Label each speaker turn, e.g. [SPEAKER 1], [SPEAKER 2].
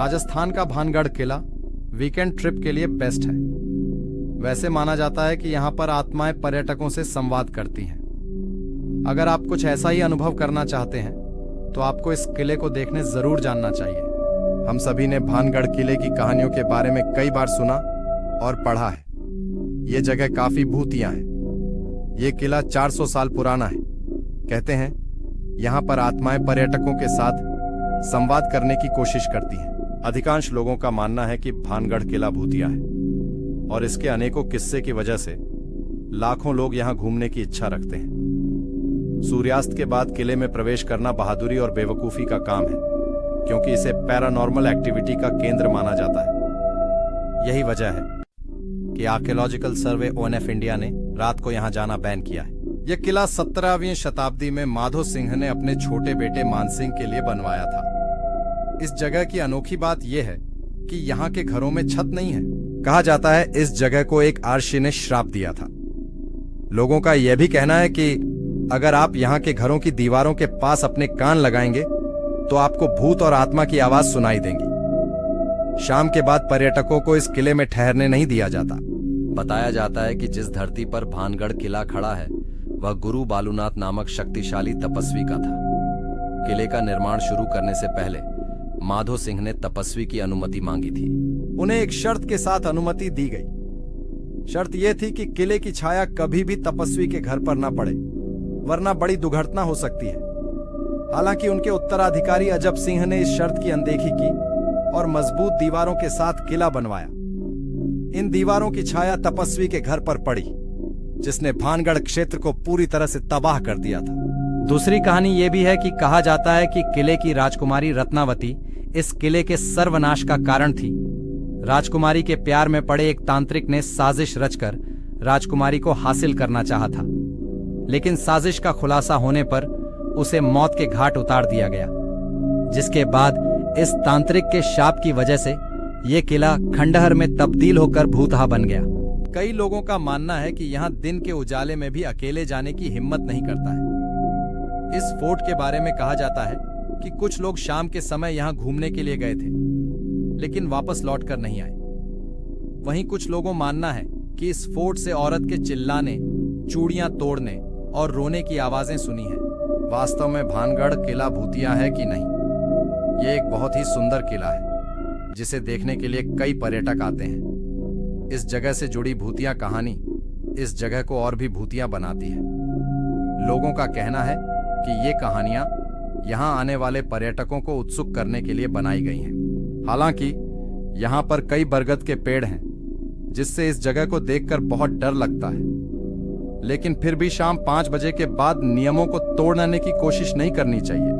[SPEAKER 1] राजस्थान का भानगढ़ किला weekend trip के लिए बेस्ट है। वैसे माना जाता है कि यहाँ पर आत्माएं पर्यटकों से संवाद करती हैं। अगर आप कुछ ऐसा ही अनुभव करना चाहते हैं तो आपको इस किले को देखने जरूर जानना चाहिए। हम सभी ने भानगढ़ किले की कहानियों के बारे में कई बार सुना और पढ़ा है। ये जगह काफी भूतिया है। ये किला 400 साल पुराना है। कहते हैं यहाँ पर आत्माएं पर्यटकों के साथ संवाद करने की कोशिश करती हैं। अधिकांश लोगों का मानना है कि भानगढ़ किला भूतिया है और इसके अनेकों किस्से की वजह से लाखों लोग यहाँ घूमने की इच्छा रखते हैं। सूर्यास्त के बाद किले में प्रवेश करना बहादुरी और बेवकूफी का काम है, क्योंकि इसे पैरानॉर्मल एक्टिविटी का केंद्र माना जाता है। यही वजह है कि आर्कियोलॉजिकल सर्वे ONF इंडिया ने रात को यहाँ जाना बैन किया है। यह किला 17वीं शताब्दी में माधो सिंह ने अपने छोटे बेटे मानसिंह के लिए बनवाया था। इस जगह की अनोखी बात यह है कि यहाँ के घरों में छत नहीं है। कहा जाता है इस जगह को एक आर्षी ने श्राप दिया था। लोगों का यह भी कहना है कि अगर आप यहाँ के घरों की दीवारों के पास अपने कान लगाएंगे तो आपको भूत और आत्मा की आवाज सुनाई देंगी। शाम के बाद पर्यटकों को इस किले में ठहरने नहीं दिया जाता। बताया जाता है कि जिस धरती पर भानगढ़ किला खड़ा है वह गुरु बालूनाथ नामक शक्तिशाली तपस्वी का था। किले का निर्माण शुरू करने से पहले माधो सिंह ने तपस्वी की अनुमति मांगी थी। उन्हें एक शर्त के साथ अनुमति दी गई। शर्त यह थी कि किले की छाया कभी भी तपस्वी के घर पर न पड़े, वरना बड़ी दुर्घटना हो सकती है। हालांकि उनके उत्तराधिकारी अजब सिंह ने इस शर्त की अनदेखी की और मजबूत दीवारों के साथ किला बनवाया। इन दीवारों की छाया तपस्वी के घर पर पड़ी, जिसने भानगढ़ क्षेत्र को पूरी तरह से तबाह कर दिया था। दूसरी कहानी यह भी है कि कहा जाता है कि किले की राजकुमारी रत्नावती इस किले के सर्वनाश का कारण थी। राजकुमारी के प्यार में पड़े एक तांत्रिक ने साजिश रचकर राजकुमारी को हासिल करना चाहा था, लेकिन साजिश का खुलासा होने पर उसे मौत के घाट उतार दिया गया, जिसके बाद इस तांत्रिक के शाप की वजह से यह किला खंडहर में तब्दील होकर भूतहा बन गया। कई लोगों का मानना है कि यहाँ दिन के उजाले में भी अकेले जाने की हिम्मत नहीं करता है। इस फोर्ट के बारे में कहा जाता है कि कुछ लोग शाम के समय यहाँ घूमने के लिए गए थे, लेकिन वापस लौट कर नहीं आए। वहीं कुछ लोगों मानना है कि इस फोर्ट से औरत के चिल्लाने, चूड़ियां तोड़ने और रोने की आवाजें सुनी हैं। वास्तव में भानगढ़ किला भूतिया है कि नहीं, ये एक बहुत ही सुंदर किला है जिसे देखने के लिए कई पर्यटक आते हैं। इस जगह से जुड़ी भूतिया कहानी इस जगह को और भी भूतिया बनाती है। लोगों का कहना है कि ये कहानियां यहाँ आने वाले पर्यटकों को उत्सुक करने के लिए बनाई गई हैं। हालांकि यहाँ पर कई बरगद के पेड़ हैं, जिससे इस जगह को देखकर बहुत डर लगता है, लेकिन फिर भी शाम 5 बजे के बाद नियमों को तोड़ने की कोशिश नहीं करनी चाहिए।